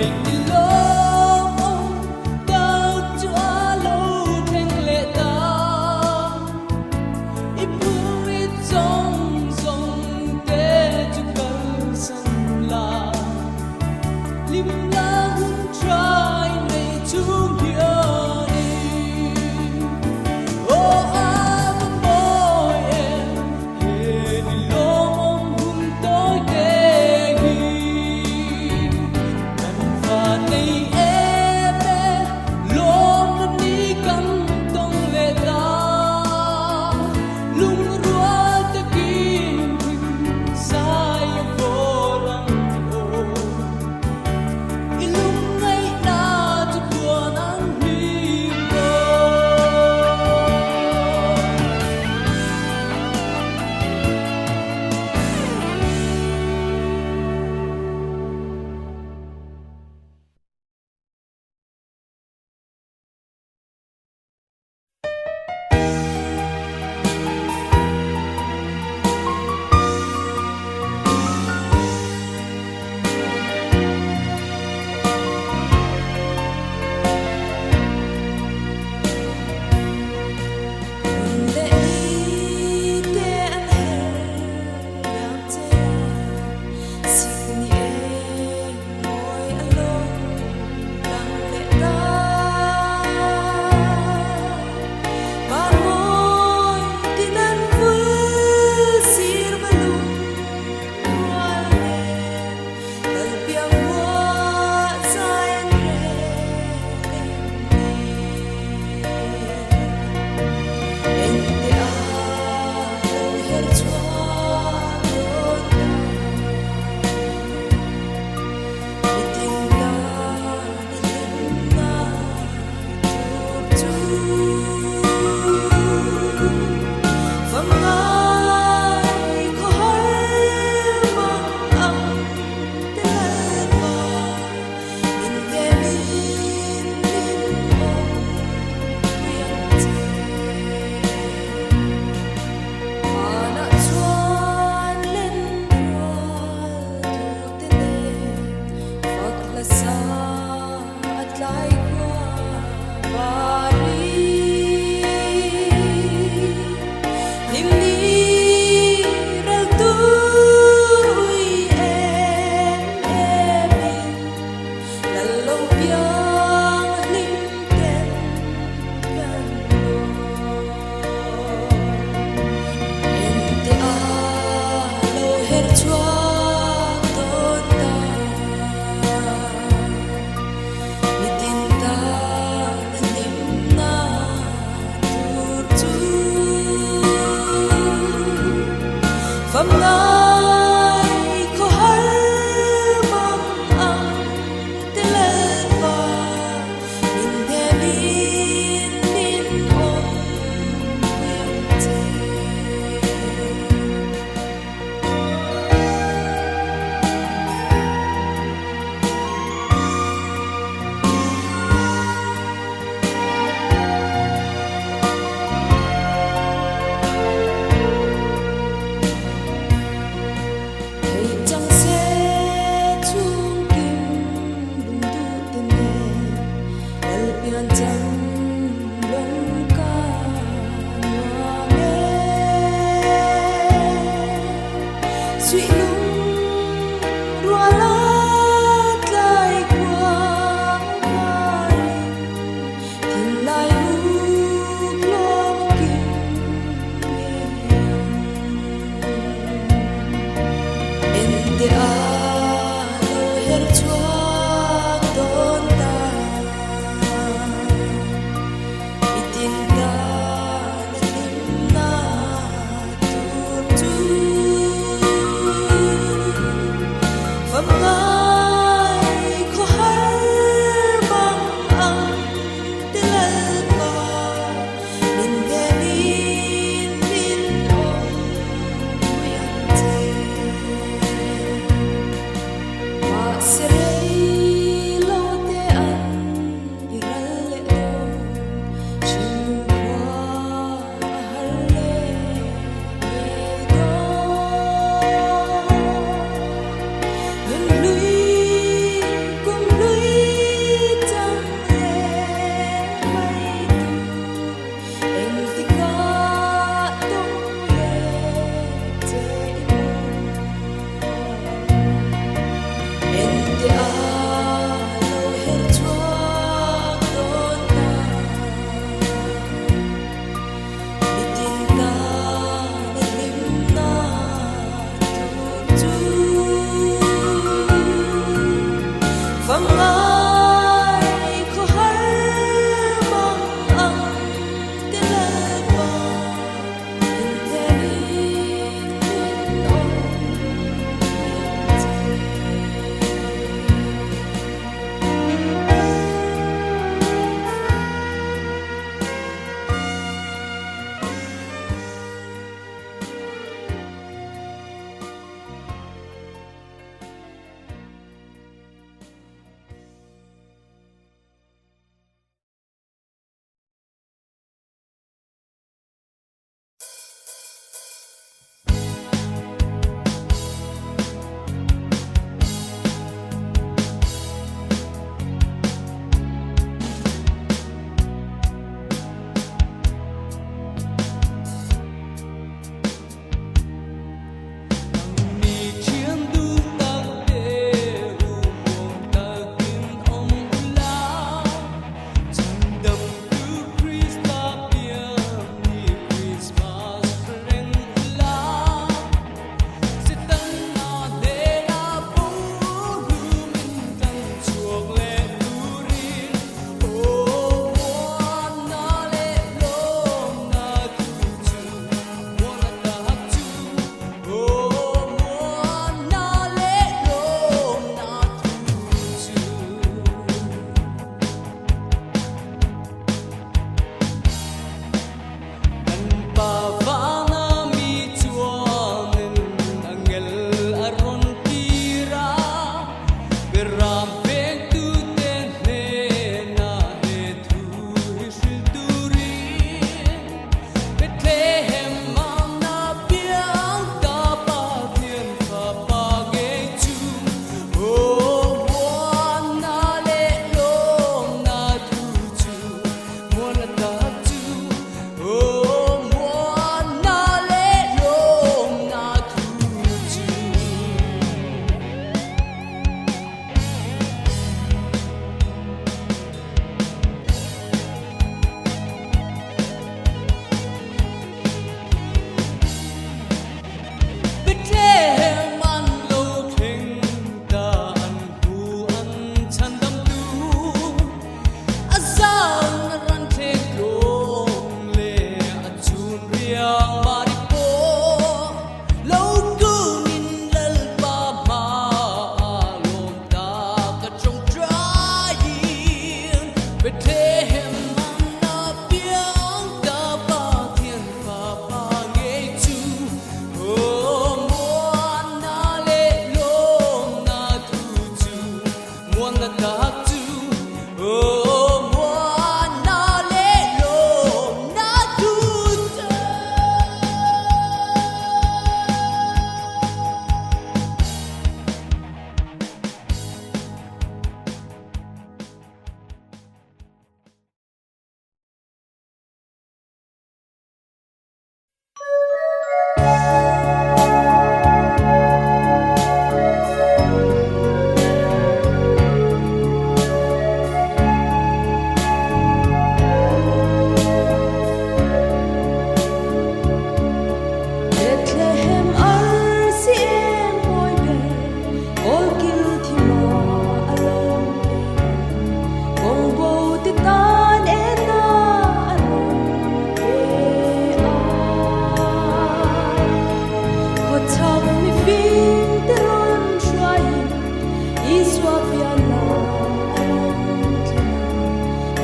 Hãy subscribe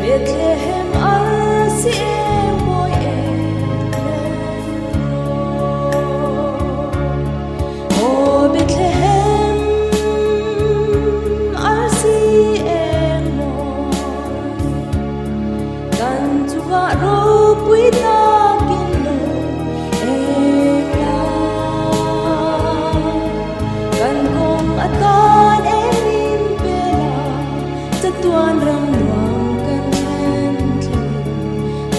Bethlehem, Arsi, oh Bethlehem, Arsi, kan juga rupui takin kan kong atan emin bela, Tuan Rang kan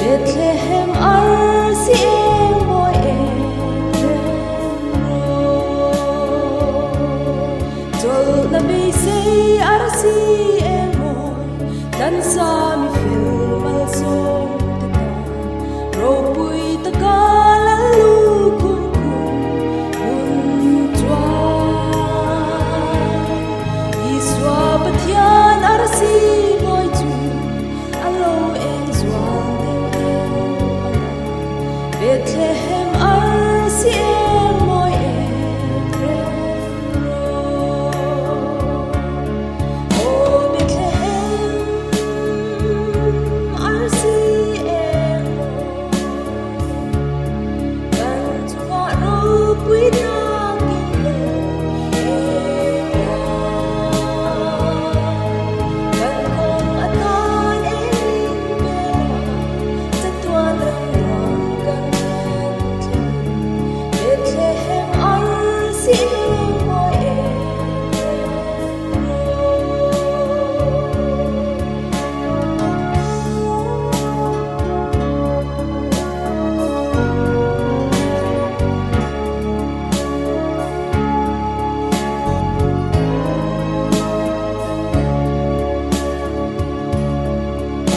Remthu, sa mi fil mal som te ka ro pui ta ka la lu kum mun tua iswa pathian arsi moi chu alo en zwang Bethlehem Arsi moi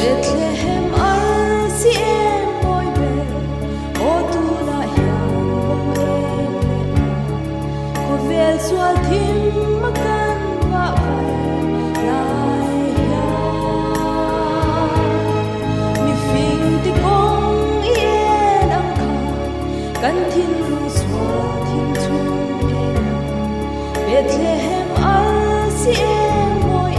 Bethlehem Arsi moi be o tu la hian Khawvel sual thim makan wa lai ya mi fing ti kong ien ang kha kan thin lu sual thim chung Bethlehem Arsi moi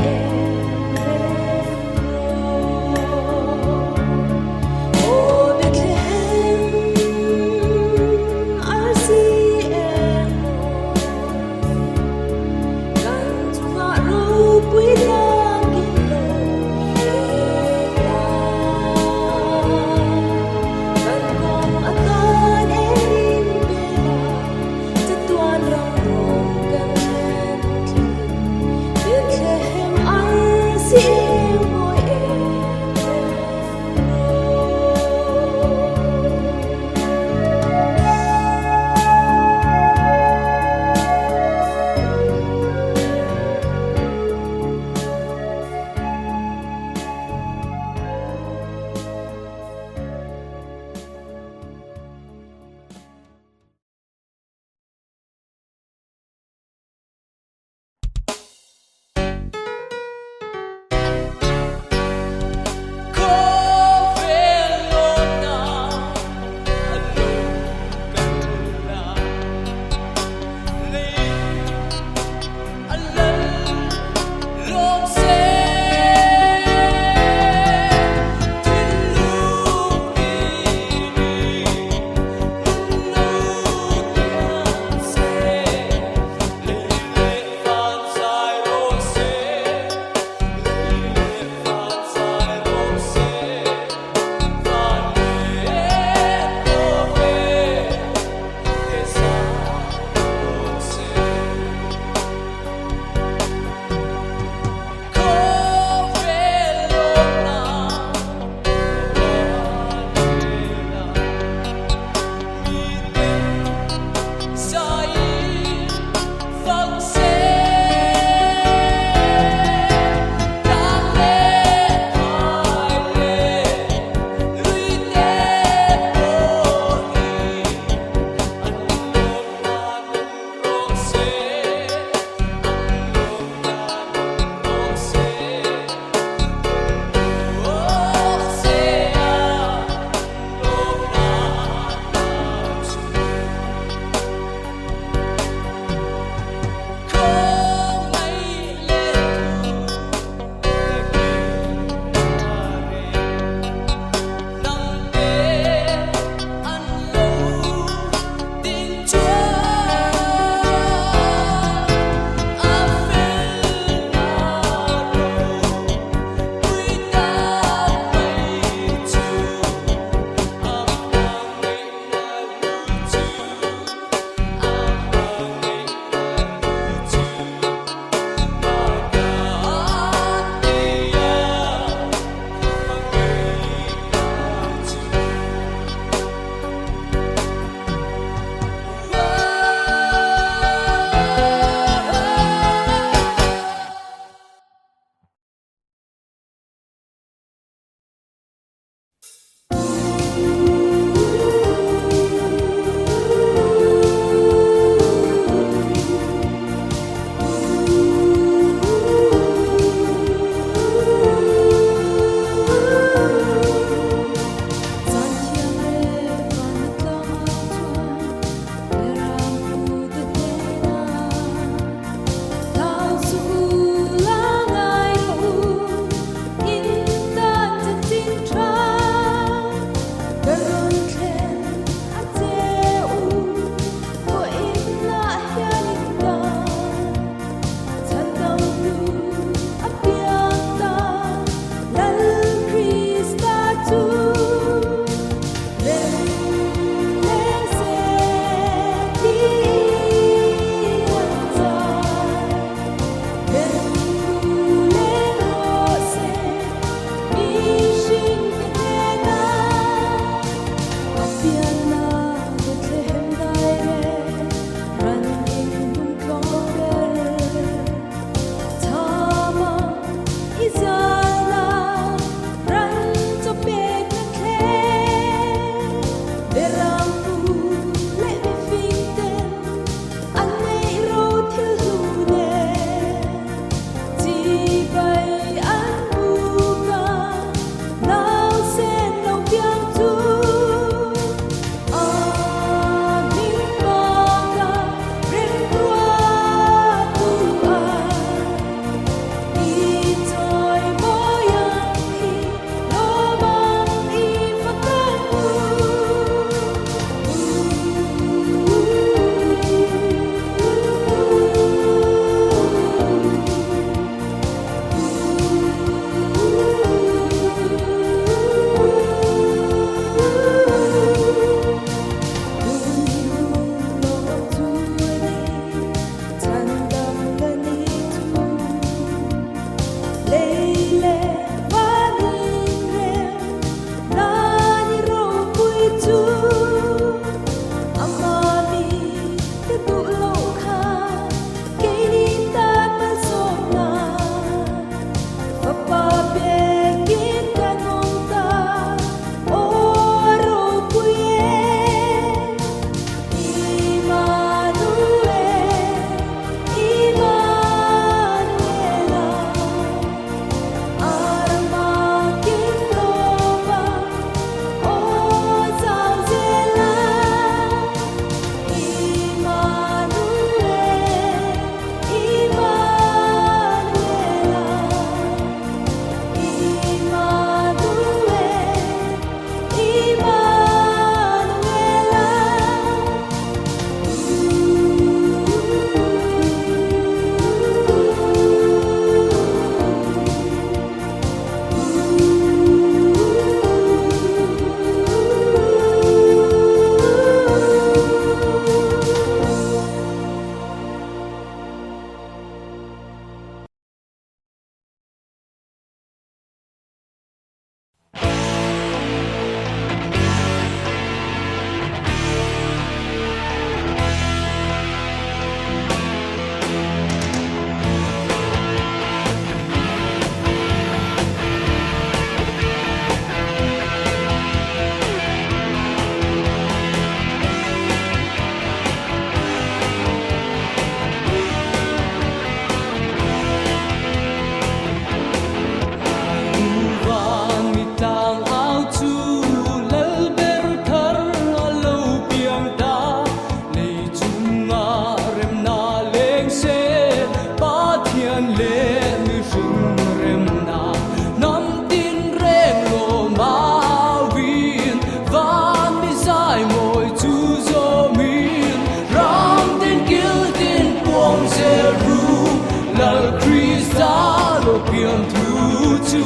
biển thu chu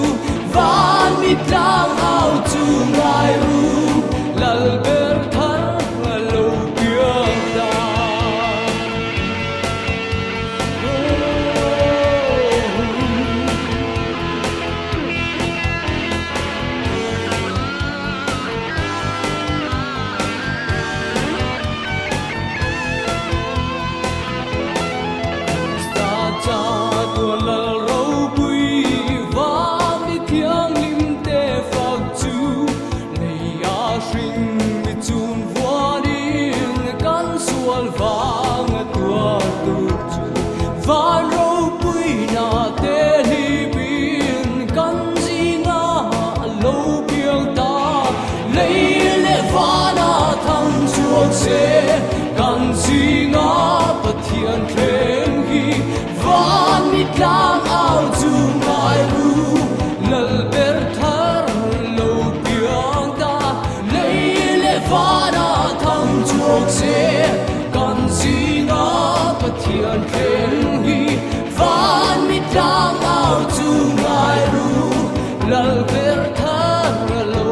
van mi tlangau chu ngai ru lal ber thar lo biển ta kan si nga pathian thleng hi van mi tlangau chu ngai ru lal ber thar lo piang ta lei le vana thang chuak se kan si nga pathian thleng hi van mi tlangau chu ngai ru lal ber thar lo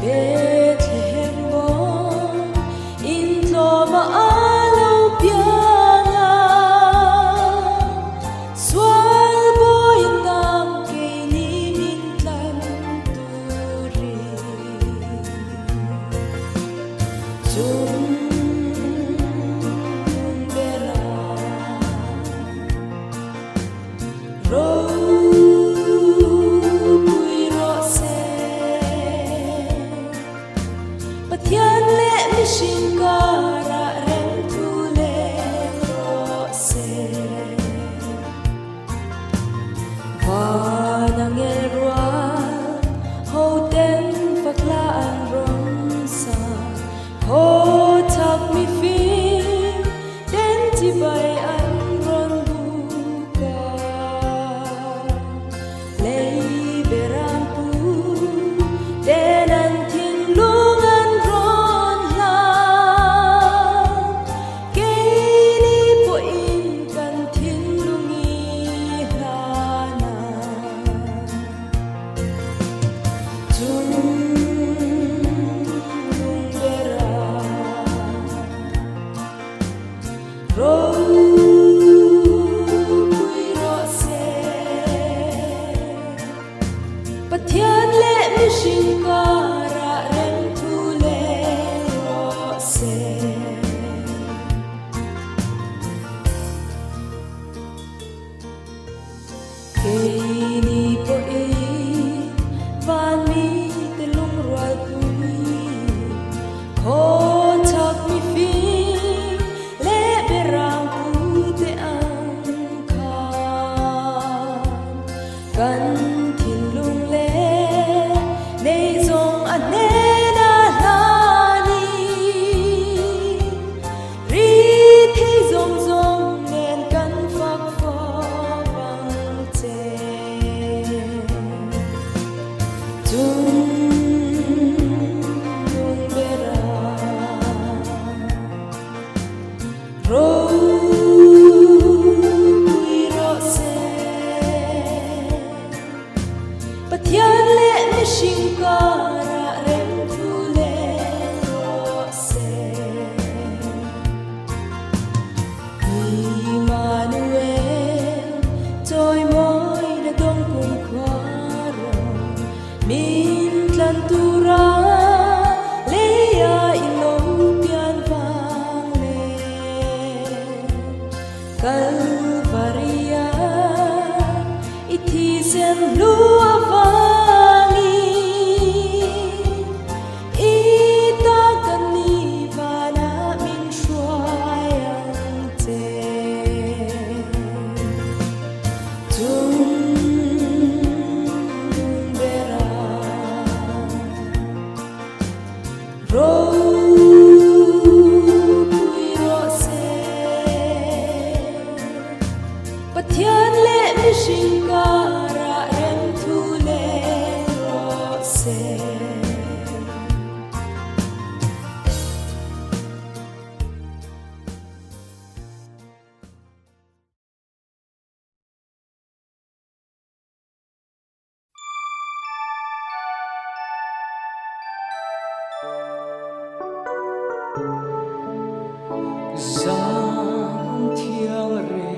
Bethlehem bom in tloma alo pianga swal boy tam ke ni min tlan turi zum bera Shinkara Remthu leng rawhse Vanangel rual Hoten fakla an romsa Ho tak mi fin Den CHIBAI an ron buka Lei berang pu Den an thianghlim Shinkara Remthu leng rawhse Keini po e van mi te lung rual pui Ho tak mi fi le berang pu te ang kan thin lung le Tlaizawng anena lani ri Tlaizawng zong nen kan fak fo bang che dung bera rawhse Calvaria itisen lua vangi itagani vana min shuayang te tung bera thianghlim shingara Remthu leng rawhse Giang thiang re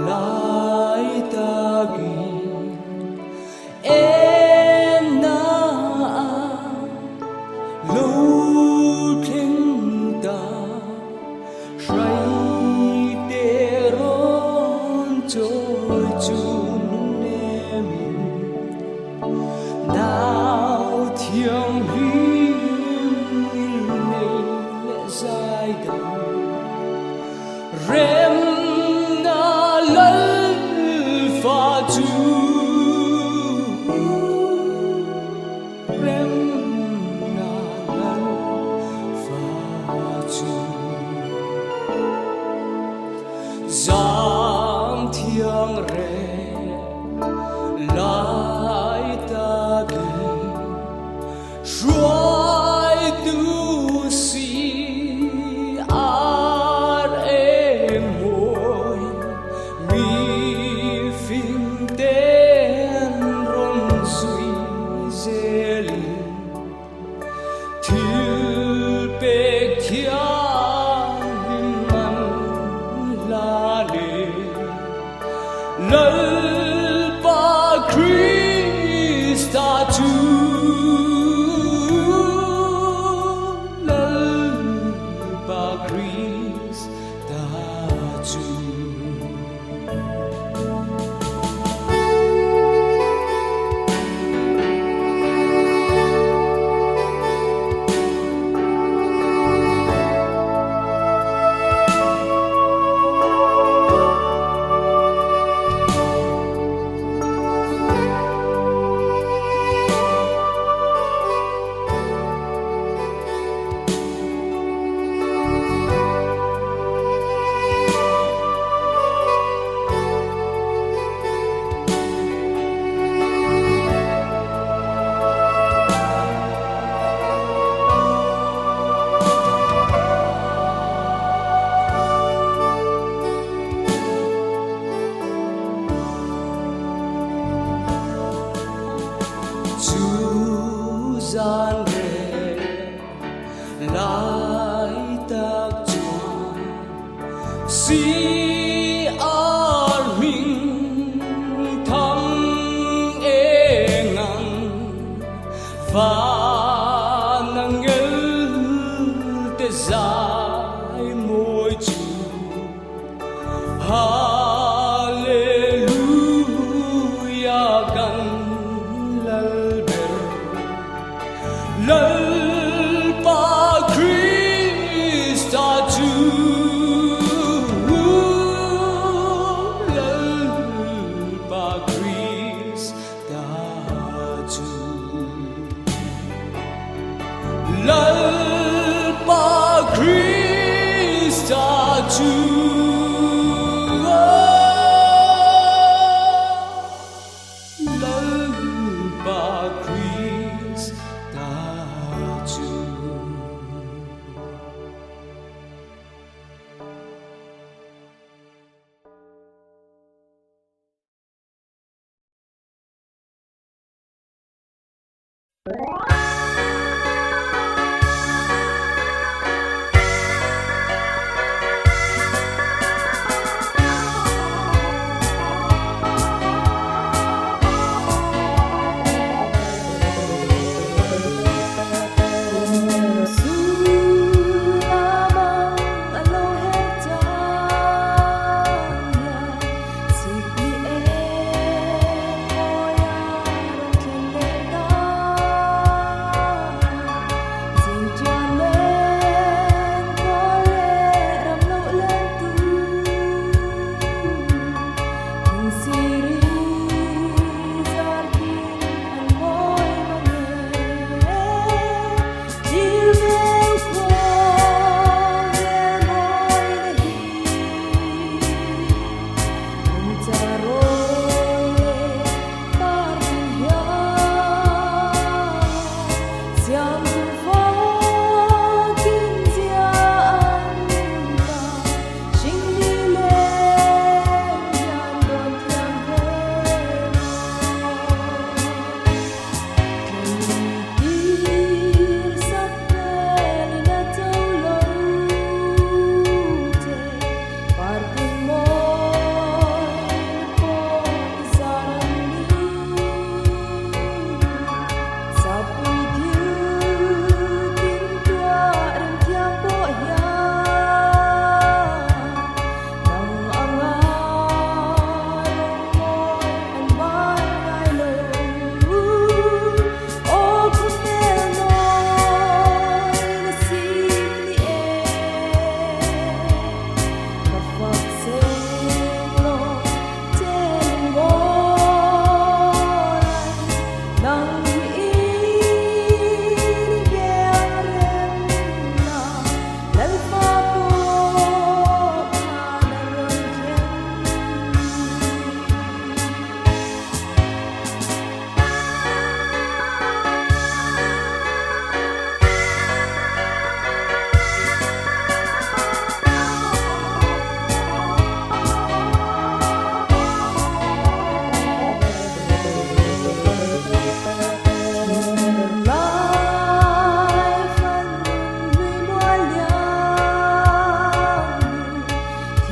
lai tagi em na lâu thinh ta say tê ron trôi chung em nào thiang hlim này lệ dài gần rem Giang thiang re lai tagi shuai tu si ar em môi mi phim tên ron suy zelin til bek thiang man la le lal pa Krista tu lal pa Krista tu gian re lai tak chuan si ar minh thăm engan và nang ngel te zai môi chu hallelujah kan lal pa Krista tu lal pa Krista tu lal pa Krista tu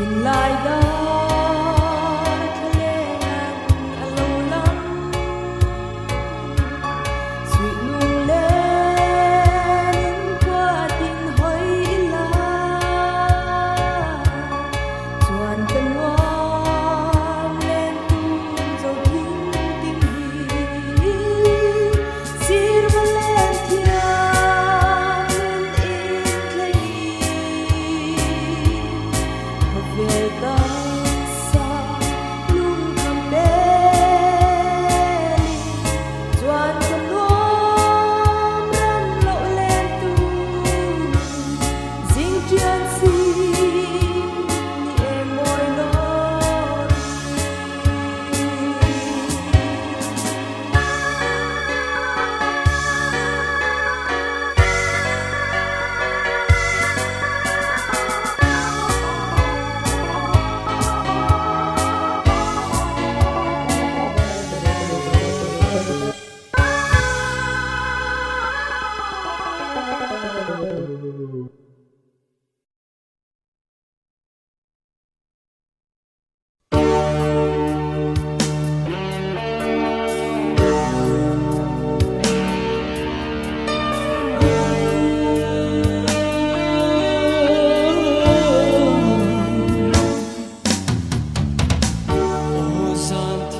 thiên lai đó khalengan alo lam sweet lung lên qua tiếng hỏi la chuan tân ngoan lên tung dấu thinh tình hi sir mà lên thiang lên in khai về ta xa lung thầm bên chuan tân ngoan răn lộ lên tu dinh chuyên si ni em môi nỗi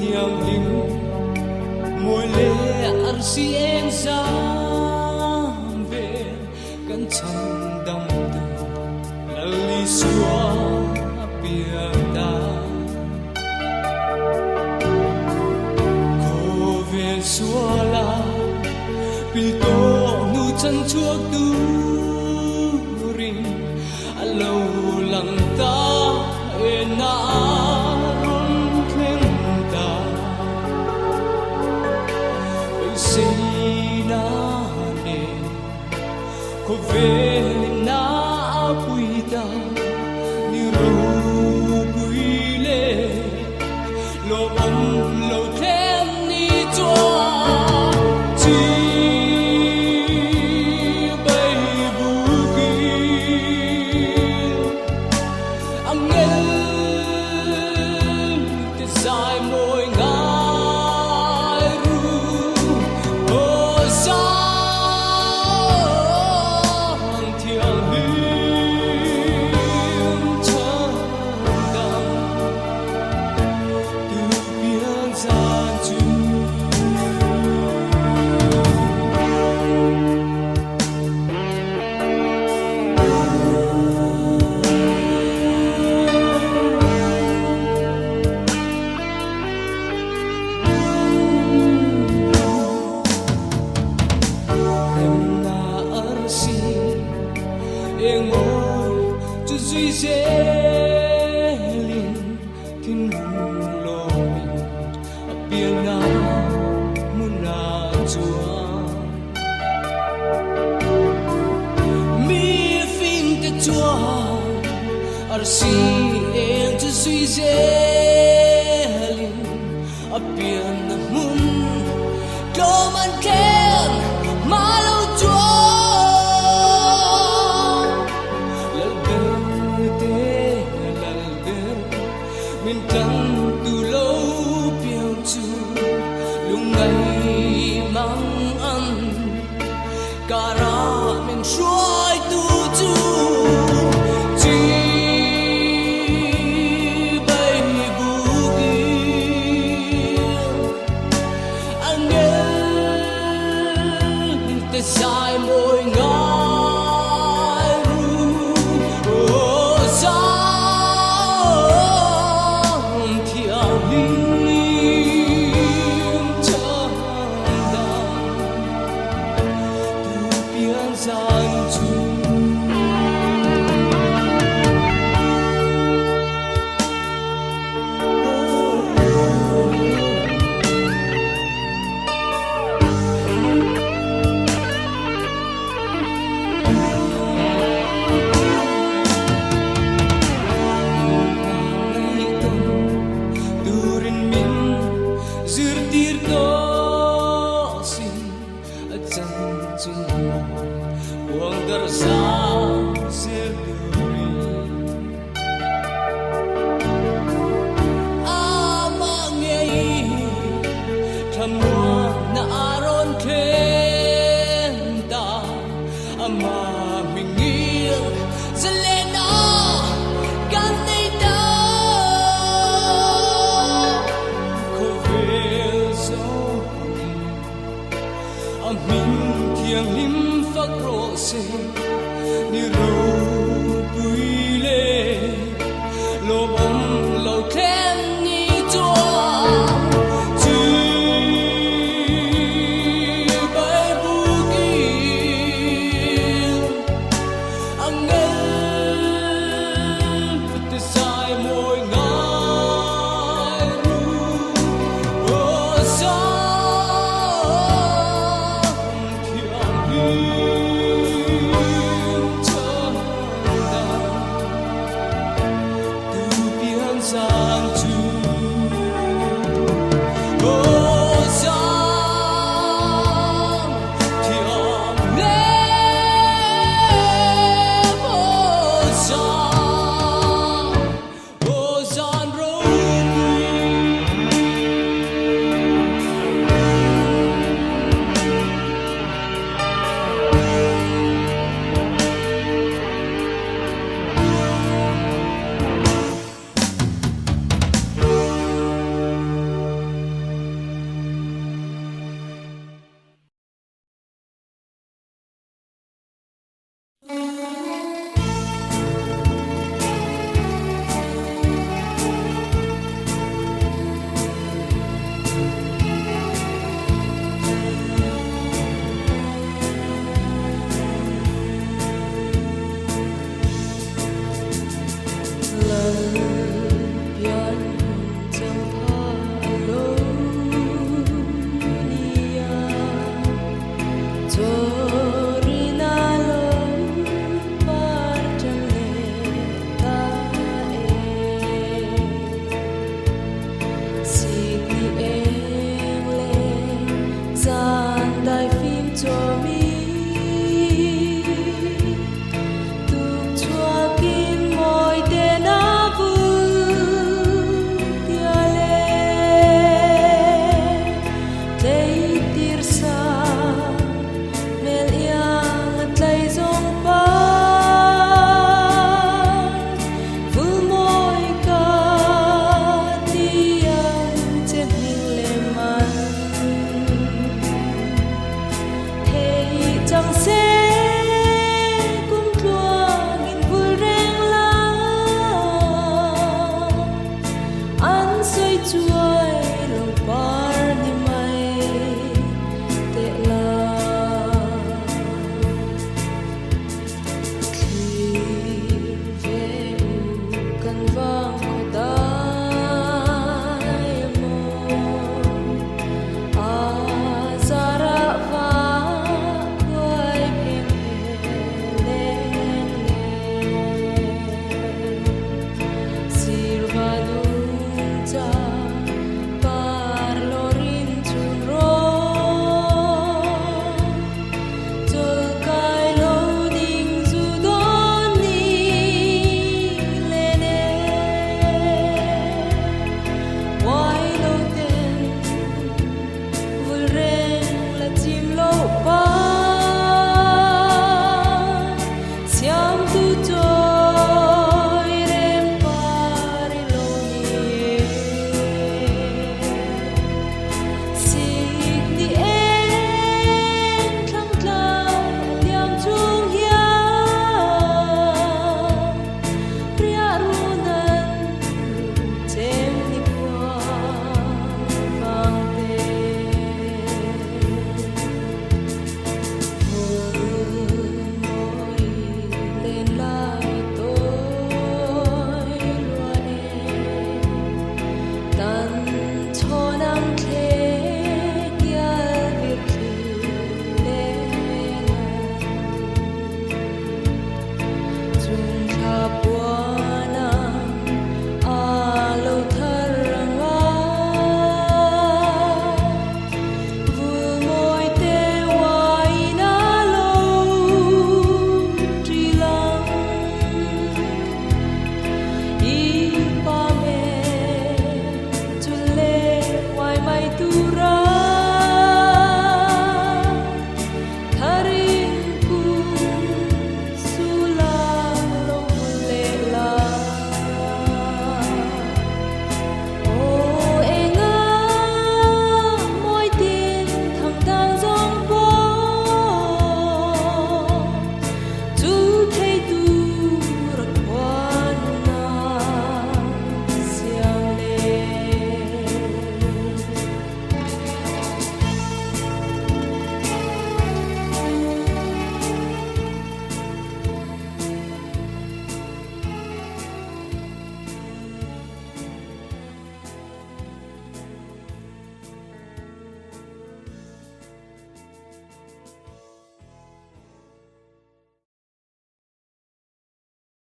thianghlim mùi lệ Arsi em ra về căn chân đông đông là lý xua bia ta cô về xua la vì tô nu chân chuộc tu ring lâu lặng ta na Khawvel na puida ni rupui le lawm lo them ni chua CHIBAI buki angel te sai môi ngai ru o sa em ơi cho duy dễ liền thiên hùng lo mình ở biển nào muốn là chúa mi phim te chúa Arsi em cho duy dễ liền ở biển nào muốn lo man khen mà lâu chúa mình cần từ lâu biểu chu lúc ngày mang ăn cả ra mình xuôi tu chu CHIBAI buki anh nhớ te sai môi ngai ru o sa Dreamhunter lâu thêm nhị chua chỉ bay bu kia anh nghe bật dài môi ngài ru ô sa thiang hlim chân đàn từ biển sang chu ô sa thiang lên ô san râu lần